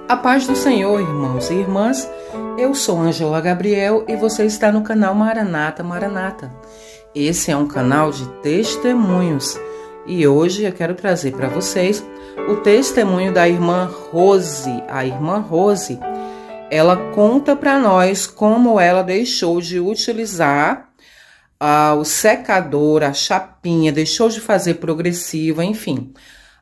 A paz do Senhor, irmãos e irmãs. Eu sou Ângela Gabriel e você está no canal Maranata Maranata. Esse é um canal de testemunhos e hoje eu quero trazer para vocês o testemunho da irmã Rose. A irmã Rose, ela conta para nós como ela deixou de utilizar o secador, a chapinha, deixou de fazer progressiva, enfim,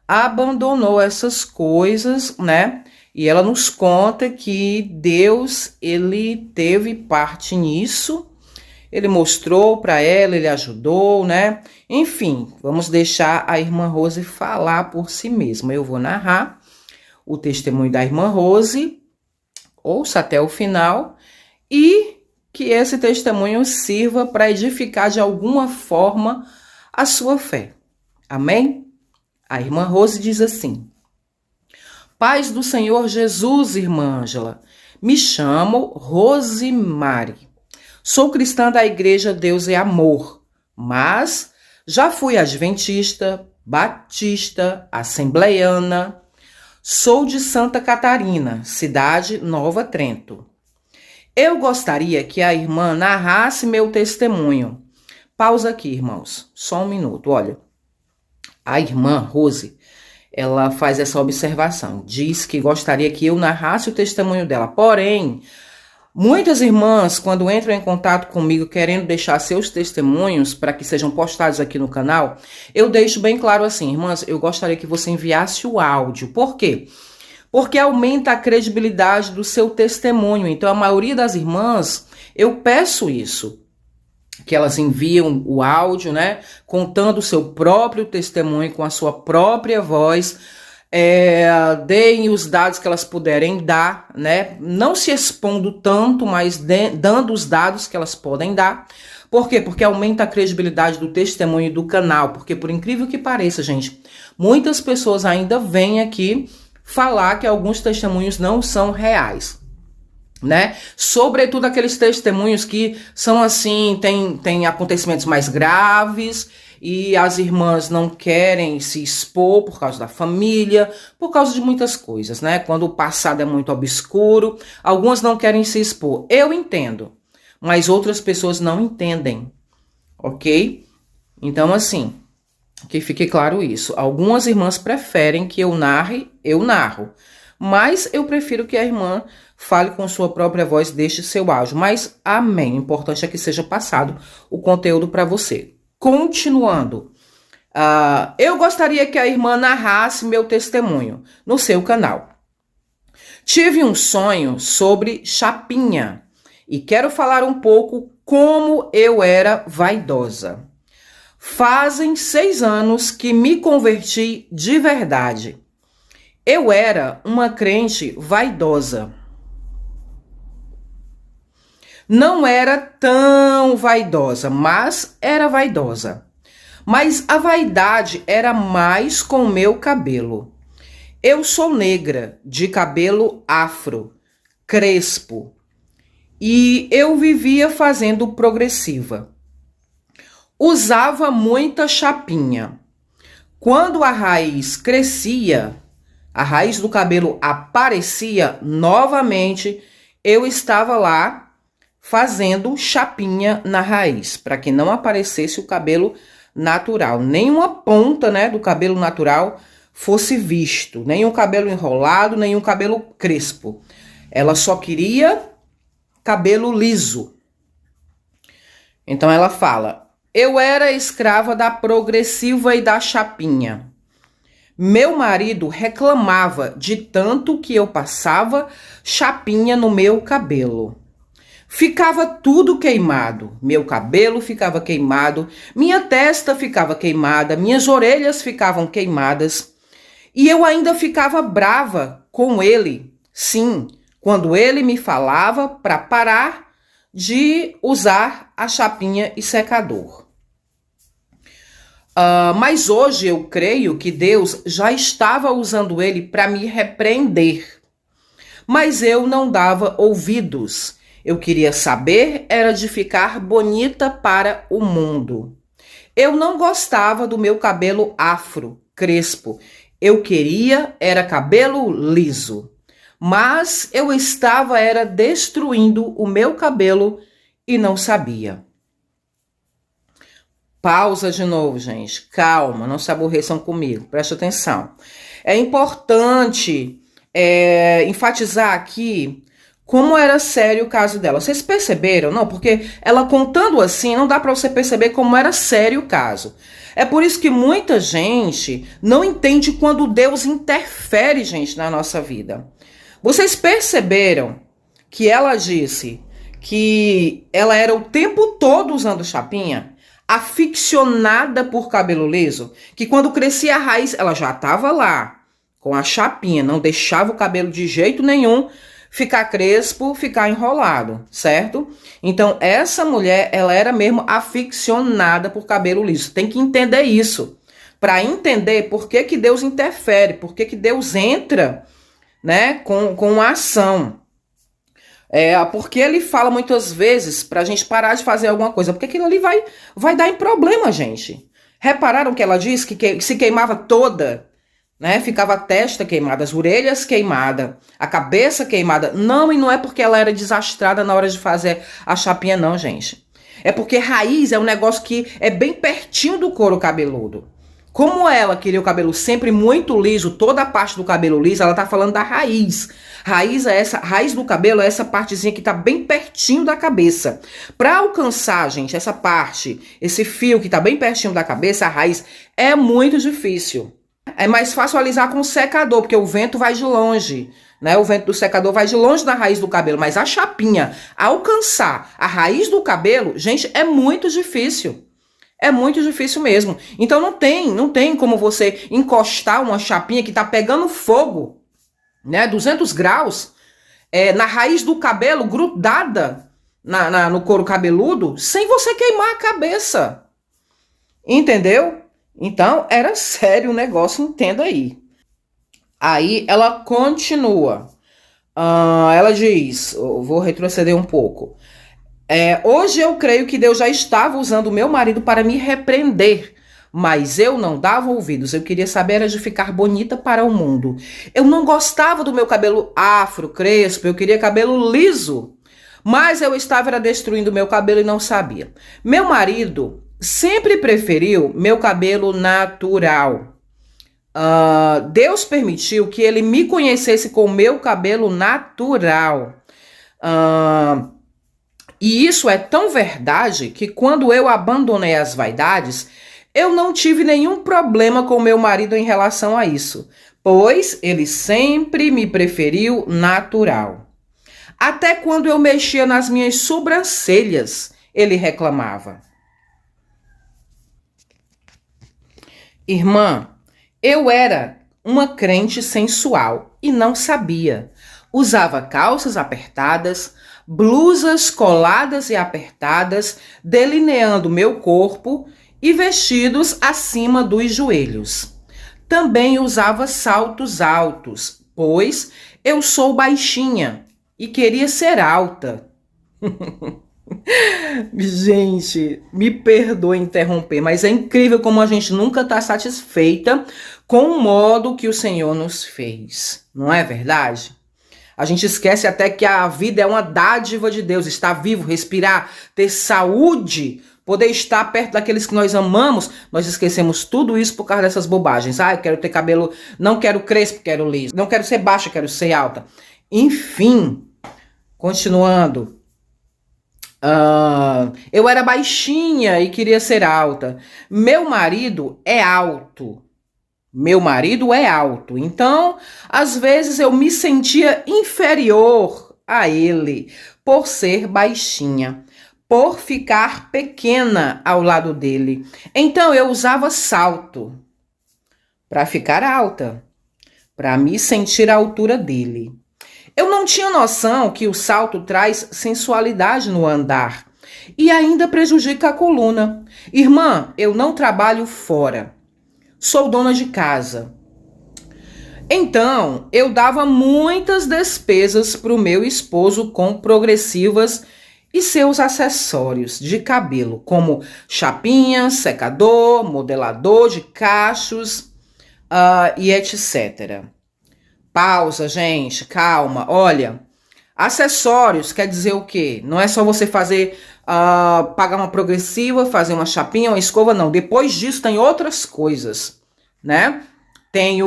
abandonou essas coisas, né? E ela nos conta que Deus, ele teve parte nisso, ele mostrou para ela, ele ajudou, né? Enfim, vamos deixar a irmã Rose falar por si mesma. Eu vou narrar o testemunho da irmã Rose, ouça até o final e que esse testemunho sirva para edificar de alguma forma a sua fé. Amém? A irmã Rose diz assim: Paz do Senhor Jesus, irmã Ângela. Me chamo Rosemary. Sou cristã da Igreja Deus é Amor, mas já fui adventista, batista, assembleiana. Sou de Santa Catarina, cidade Nova Trento. Eu gostaria que a irmã narrasse meu testemunho. Pausa aqui, irmãos, só um minuto. Olha, a irmã Rose, ela faz essa observação, diz que gostaria que eu narrasse o testemunho dela. Porém, muitas irmãs, quando entram em contato comigo querendo deixar seus testemunhos para que sejam postados aqui no canal, eu deixo bem claro assim: irmãs, eu gostaria que você enviasse o áudio. Por quê? Porque aumenta a credibilidade do seu testemunho. Então, a maioria das irmãs, eu peço isso, que elas enviam o áudio, né, contando o seu próprio testemunho com a sua própria voz, deem os dados que elas puderem dar, né, não se expondo tanto, mas dando os dados que elas podem dar. Por quê? Porque aumenta a credibilidade do testemunho do canal, porque por incrível que pareça, gente, muitas pessoas ainda vêm aqui falar que alguns testemunhos não são reais, né? Sobretudo aqueles testemunhos que são assim, tem acontecimentos mais graves e as irmãs não querem se expor por causa da família, por causa de muitas coisas, né? Quando o passado é muito obscuro, algumas não querem se expor. Eu entendo, mas outras pessoas não entendem, ok? Então, assim, que fique claro isso. Algumas irmãs preferem que eu narro. Mas eu prefiro que a irmã fale com sua própria voz, deixe seu áudio. Mas amém, o importante é que seja passado o conteúdo para você. Continuando, eu gostaria que a irmã narrasse meu testemunho no seu canal. Tive um sonho sobre chapinha e quero falar um pouco como eu era vaidosa. Fazem 6 anos que me converti de verdade. Eu era uma crente vaidosa. Não era tão vaidosa, mas era vaidosa. Mas a vaidade era mais com o meu cabelo. Eu sou negra, de cabelo afro, crespo. E eu vivia fazendo progressiva. Usava muita chapinha. Quando a raiz crescia, a raiz do cabelo aparecia novamente, eu estava lá fazendo chapinha na raiz, para que não aparecesse o cabelo natural. Nenhuma ponta, né, do cabelo natural fosse visto, nenhum cabelo enrolado, nenhum cabelo crespo. Ela só queria cabelo liso. Então ela fala: eu era escrava da progressiva e da chapinha. Meu marido reclamava de tanto que eu passava chapinha no meu cabelo. Ficava tudo queimado. Meu cabelo ficava queimado, minha testa ficava queimada, minhas orelhas ficavam queimadas. E eu ainda ficava brava com ele. Sim, quando ele me falava para parar de usar a chapinha e secador. Mas hoje eu creio que Deus já estava usando ele para me repreender. Mas eu não dava ouvidos. Eu queria saber era de ficar bonita para o mundo. Eu não gostava do meu cabelo afro, crespo. Eu queria era cabelo liso. mas eu estava era destruindo o meu cabelo e não sabia. Pausa de novo, gente. Calma, não se aborreçam comigo. Preste atenção. É importante enfatizar aqui como era sério o caso dela. Vocês perceberam? Não, porque ela contando assim, não dá para você perceber como era sério o caso. É por isso que muita gente não entende quando Deus interfere, gente, na nossa vida. Vocês perceberam que ela disse que ela era o tempo todo usando chapinha? Aficionada por cabelo liso, que quando crescia a raiz, ela já estava lá, com a chapinha, não deixava o cabelo de jeito nenhum ficar crespo, ficar enrolado, certo? Então, essa mulher, ela era mesmo aficionada por cabelo liso. Tem que entender isso, para entender por que que Deus interfere, por que que Deus entra, né, com a ação. Porque ele fala muitas vezes pra gente parar de fazer alguma coisa, porque aquilo ali vai dar em problema, gente. Repararam que ela disse que se queimava toda, né? Ficava a testa queimada, as orelhas queimadas, a cabeça queimada. Não, e não é porque ela era desastrada na hora de fazer a chapinha, não, gente. É porque raiz é um negócio que é bem pertinho do couro cabeludo. Como ela queria o cabelo sempre muito liso, toda a parte do cabelo liso, ela tá falando da raiz. Raiz do cabelo é essa partezinha que tá bem pertinho da cabeça. Para alcançar, gente, essa parte, esse fio que tá bem pertinho da cabeça, a raiz, é muito difícil. É mais fácil alisar com o secador, porque o vento vai de longe, né? O vento do secador vai de longe da raiz do cabelo, mas a chapinha, alcançar a raiz do cabelo, gente, é muito difícil. É muito difícil mesmo. Então não tem como você encostar uma chapinha que tá pegando fogo, né, 200 graus, na raiz do cabelo, grudada no couro cabeludo, sem você queimar a cabeça. Entendeu? Então, era sério o negócio, entenda aí. Aí, ela continua. Ela diz, vou retroceder um pouco. Hoje eu creio que Deus já estava usando o meu marido para me repreender, mas eu não dava ouvidos. Eu queria saber era de ficar bonita para o mundo. Eu não gostava do meu cabelo afro, crespo, eu queria cabelo liso. Mas eu estava era destruindo o meu cabelo e não sabia. Meu marido sempre preferiu meu cabelo natural. Deus permitiu que ele me conhecesse com o meu cabelo natural. E isso é tão verdade que quando eu abandonei as vaidades, eu não tive nenhum problema com meu marido em relação a isso, pois ele sempre me preferiu natural. Até quando eu mexia nas minhas sobrancelhas, ele reclamava. Irmã, eu era uma crente sensual e não sabia. Usava calças apertadas, blusas coladas e apertadas, delineando meu corpo e vestidos acima dos joelhos. Também usava saltos altos, pois eu sou baixinha e queria ser alta. Gente, me perdoe interromper, mas é incrível como a gente nunca está satisfeita com o modo que o Senhor nos fez. Não é verdade? A gente esquece até que a vida é uma dádiva de Deus. Estar vivo, respirar, ter saúde, poder estar perto daqueles que nós amamos. Nós esquecemos tudo isso por causa dessas bobagens. Eu quero ter cabelo, não quero crespo, quero liso. Não quero ser baixa, quero ser alta. Enfim, continuando. Eu era baixinha e queria ser alta. Meu marido é alto. Então, às vezes eu me sentia inferior a ele por ser baixinha, por ficar pequena ao lado dele. Então, eu usava salto para ficar alta, para me sentir à altura dele. Eu não tinha noção que o salto traz sensualidade no andar e ainda prejudica a coluna. Irmã, eu não trabalho fora. Sou dona de casa. Então, eu dava muitas despesas para o meu esposo com progressivas e seus acessórios de cabelo, como chapinha, secador, modelador de cachos e etc. Pausa, gente, calma. Olha, acessórios quer dizer o quê? Não é só você fazer, pagar uma progressiva, fazer uma chapinha, uma escova, não. Depois disso tem outras coisas, né? Tem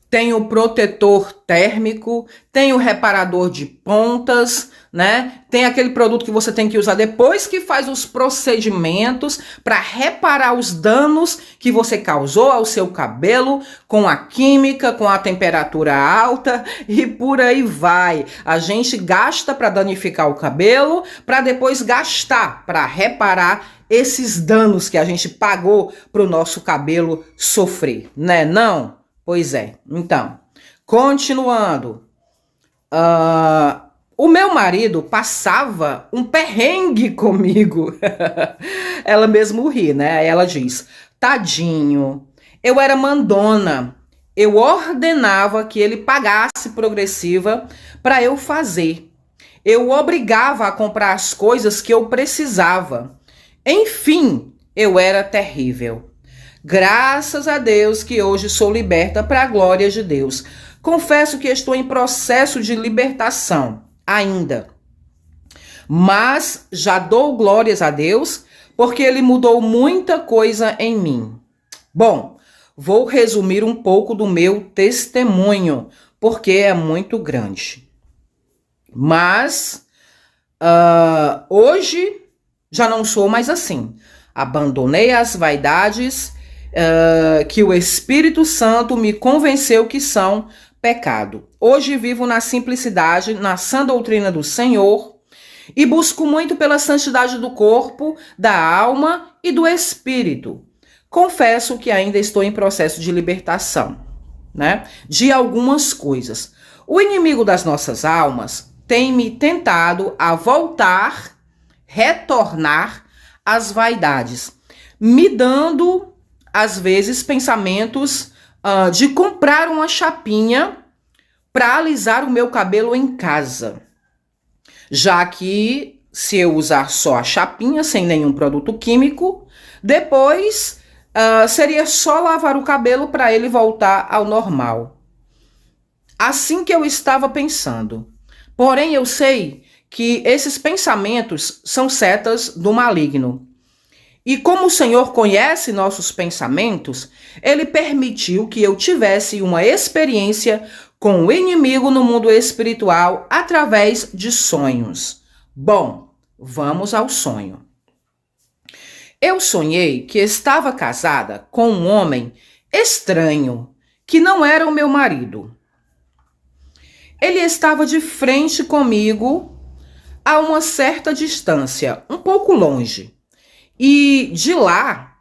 tem o protetor térmico, tem o reparador de pontas, né? Tem aquele produto que você tem que usar depois que faz os procedimentos para reparar os danos que você causou ao seu cabelo com a química, com a temperatura alta e por aí vai. A gente gasta para danificar o cabelo, para depois gastar para reparar esses danos que a gente pagou para o nosso cabelo sofrer, né? Não? Pois é. Então, continuando. O meu marido passava um perrengue comigo. Ela mesmo ri, né? Ela diz, tadinho, eu era mandona. Eu ordenava que ele pagasse progressiva para eu fazer. Eu obrigava a comprar as coisas que eu precisava. Enfim, eu era terrível. Graças a Deus que hoje sou liberta para a glória de Deus. Confesso que estou em processo de libertação ainda. Mas já dou glórias a Deus porque Ele mudou muita coisa em mim. Bom, vou resumir um pouco do meu testemunho porque é muito grande. Mas hoje já não sou mais assim. Abandonei as vaidades que o Espírito Santo me convenceu que são pecado. Hoje vivo na simplicidade, na sã doutrina do Senhor e busco muito pela santidade do corpo, da alma e do espírito. Confesso que ainda estou em processo de libertação, né? De algumas coisas. O inimigo das nossas almas tem me tentado a voltar, retornar às vaidades, me dando às vezes, pensamentos de comprar uma chapinha para alisar o meu cabelo em casa. Já que, se eu usar só a chapinha, sem nenhum produto químico, depois seria só lavar o cabelo para ele voltar ao normal. Assim que eu estava pensando. Porém, eu sei que esses pensamentos são setas do maligno. E como o Senhor conhece nossos pensamentos, Ele permitiu que eu tivesse uma experiência com o inimigo no mundo espiritual através de sonhos. Bom, vamos ao sonho. Eu sonhei que estava casada com um homem estranho, que não era o meu marido. Ele estava de frente comigo a uma certa distância, um pouco longe. E de lá,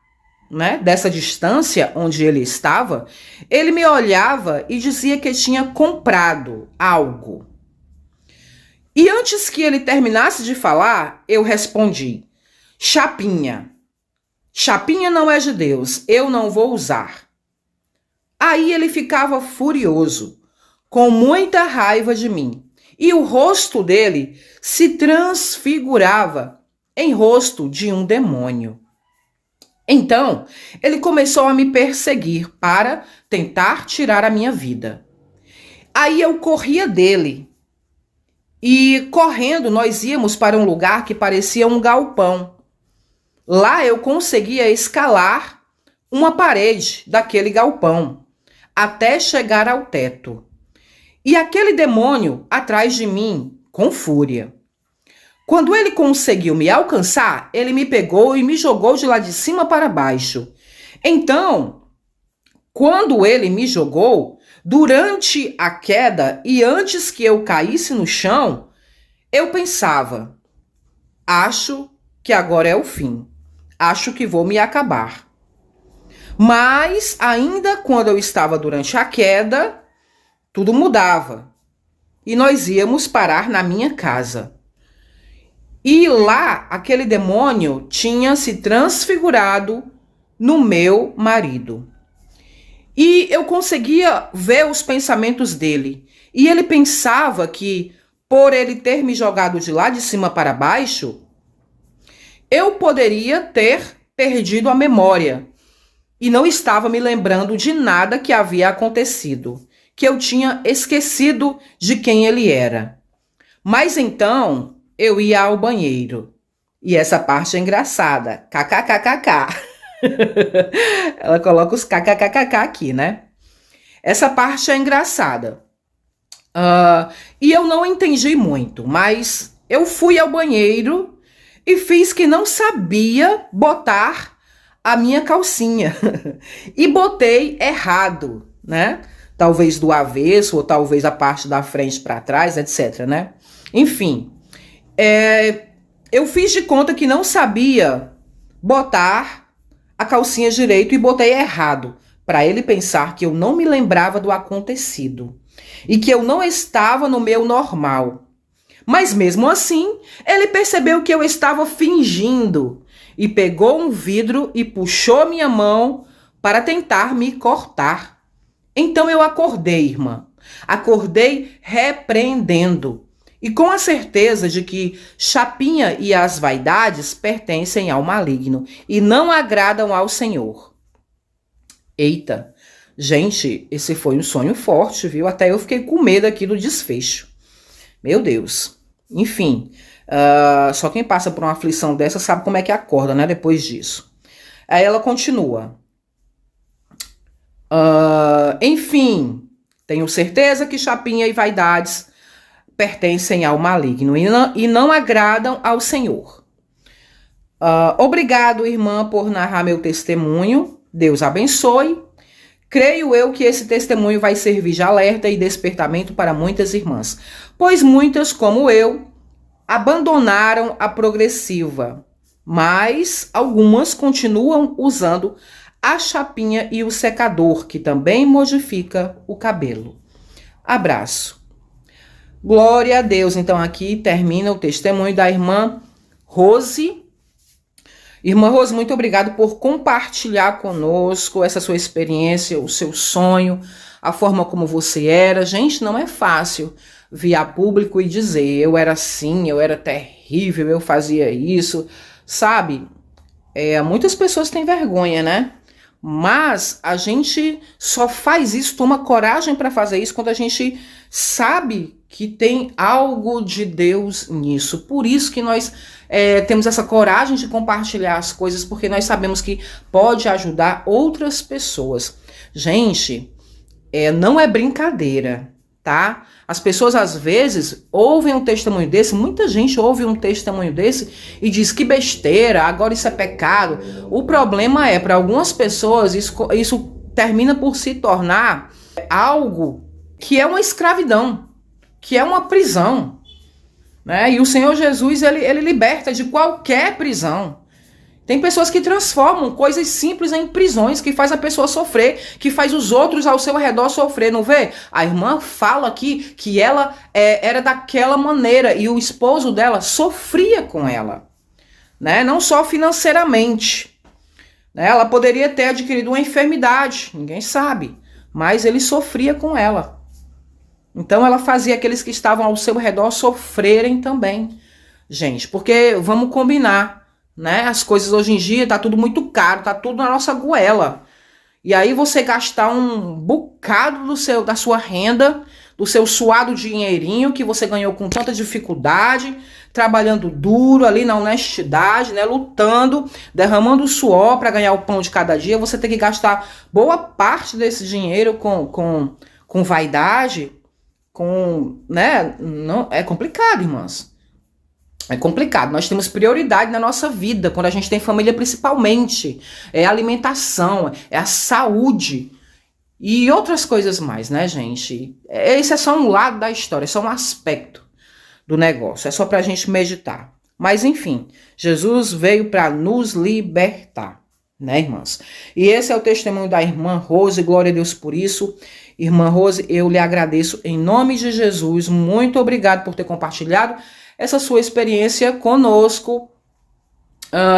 né, dessa distância onde ele estava, ele me olhava e dizia que tinha comprado algo. E antes que ele terminasse de falar, eu respondi, chapinha. Chapinha não é de Deus, eu não vou usar. Aí ele ficava furioso, com muita raiva de mim. E o rosto dele se transfigurava em rosto de um demônio. Então, ele começou a me perseguir para tentar tirar a minha vida. Aí eu corria dele. E correndo, nós íamos para um lugar que parecia um galpão. Lá eu conseguia escalar uma parede daquele galpão, até chegar ao teto. E aquele demônio atrás de mim, com fúria. Quando ele conseguiu me alcançar, ele me pegou e me jogou de lá de cima para baixo. Então, quando ele me jogou, durante a queda e antes que eu caísse no chão, eu pensava, acho que agora é o fim. Acho que vou me acabar. Mas, ainda quando eu estava durante a queda, tudo mudava. E nós íamos parar na minha casa. E lá, aquele demônio tinha se transfigurado no meu marido. E eu conseguia ver os pensamentos dele. E ele pensava que, por ele ter me jogado de lá de cima para baixo, eu poderia ter perdido a memória. e não estava me lembrando de nada que havia acontecido, que eu tinha esquecido de quem ele era. Mas então eu ia ao banheiro. E essa parte é engraçada. KKKKK. Ela coloca os kkkk aqui, né? Essa parte é engraçada. E eu não entendi muito, mas eu fui ao banheiro e fiz que não sabia botar a minha calcinha. E botei errado, né? Talvez do avesso, ou talvez a parte da frente para trás, etc, né? Enfim, eu fiz de conta que não sabia botar a calcinha direito e botei errado, para ele pensar que eu não me lembrava do acontecido e que eu não estava no meu normal. Mas mesmo assim, ele percebeu que eu estava fingindo e pegou um vidro e puxou minha mão para tentar me cortar. Então eu acordei, irmã. Acordei repreendendo e com a certeza de que chapinha e as vaidades pertencem ao maligno e não agradam ao Senhor. Eita, gente, esse foi um sonho forte, viu? Até eu fiquei com medo aqui do desfecho. Meu Deus. Enfim, só quem passa por uma aflição dessa sabe como é que acorda, né? Depois disso. Aí ela continua. Enfim, tenho certeza que chapinha e vaidades pertencem ao maligno e não agradam ao Senhor. Obrigado, irmã, por narrar meu testemunho. Deus abençoe. Creio eu que esse testemunho vai servir de alerta e despertamento para muitas irmãs, pois muitas, como eu, abandonaram a progressiva, mas algumas continuam usando a chapinha e o secador, que também modifica o cabelo. Abraço. Glória a Deus. Então aqui termina o testemunho da irmã Rose. Irmã Rose, muito obrigado por compartilhar conosco essa sua experiência, o seu sonho, a forma como você era. Gente, não é fácil vir a público e dizer, eu era assim, eu era terrível, eu fazia isso, sabe? Muitas pessoas têm vergonha, né? Mas a gente só faz isso, toma coragem para fazer isso quando a gente sabe que tem algo de Deus nisso. Por isso que nós temos essa coragem de compartilhar as coisas, porque nós sabemos que pode ajudar outras pessoas. Gente, não é brincadeira, tá? As pessoas às vezes ouvem um testemunho desse, muita gente ouve um testemunho desse e diz que besteira, agora isso é pecado. O problema é, para algumas pessoas, isso termina por se tornar algo que é uma escravidão, que é uma prisão, né? E o Senhor Jesus, ele liberta de qualquer prisão. Tem pessoas que transformam coisas simples em prisões, que faz a pessoa sofrer, que faz os outros ao seu redor sofrer, não vê? A irmã fala aqui que ela era daquela maneira e o esposo dela sofria com ela, né? Não só financeiramente, né? Ela poderia ter adquirido uma enfermidade, ninguém sabe, mas ele sofria com ela. Então ela fazia aqueles que estavam ao seu redor sofrerem também, gente, porque vamos combinar, né? As coisas hoje em dia tá tudo muito caro, tá tudo na nossa goela. E aí você gastar um bocado da sua renda, do seu suado dinheirinho que você ganhou com tanta dificuldade, trabalhando duro ali na honestidade, né? Lutando, derramando suor para ganhar o pão de cada dia, você tem que gastar boa parte desse dinheiro com vaidade, né? Não, é complicado, irmãs. É complicado, nós temos prioridade na nossa vida, quando a gente tem família principalmente, é a alimentação, é a saúde e outras coisas mais, né, gente? Esse é só um lado da história, é só um aspecto do negócio, é só pra gente meditar. Mas enfim, Jesus veio para nos libertar, né, irmãs? E esse é o testemunho da irmã Rose, glória a Deus por isso. Irmã Rose, eu lhe agradeço em nome de Jesus, muito obrigado por ter compartilhado essa sua experiência conosco,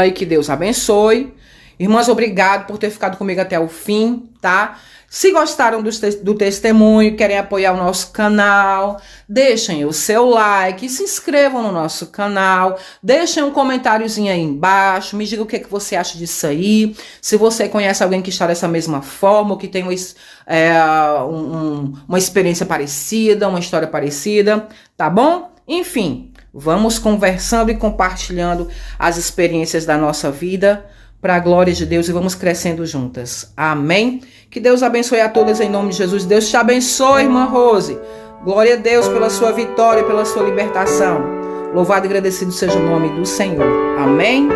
e que Deus abençoe. Irmãs, obrigado por ter ficado comigo até o fim, tá? tá? Se gostaram do testemunho, querem apoiar o nosso canal, deixem o seu like, se inscrevam no nosso canal, deixem um comentáriozinho aí embaixo, me diga o que você acha disso aí, se você conhece alguém que está dessa mesma forma, ou que tem uma experiência parecida, uma história parecida, tá bom? Enfim, vamos conversando e compartilhando as experiências da nossa vida, para a glória de Deus, e vamos crescendo juntas. Amém? Que Deus abençoe a todas em nome de Jesus. Deus te abençoe, irmã Rose. Glória a Deus pela sua vitória, pela sua libertação. Louvado e agradecido seja o nome do Senhor. Amém?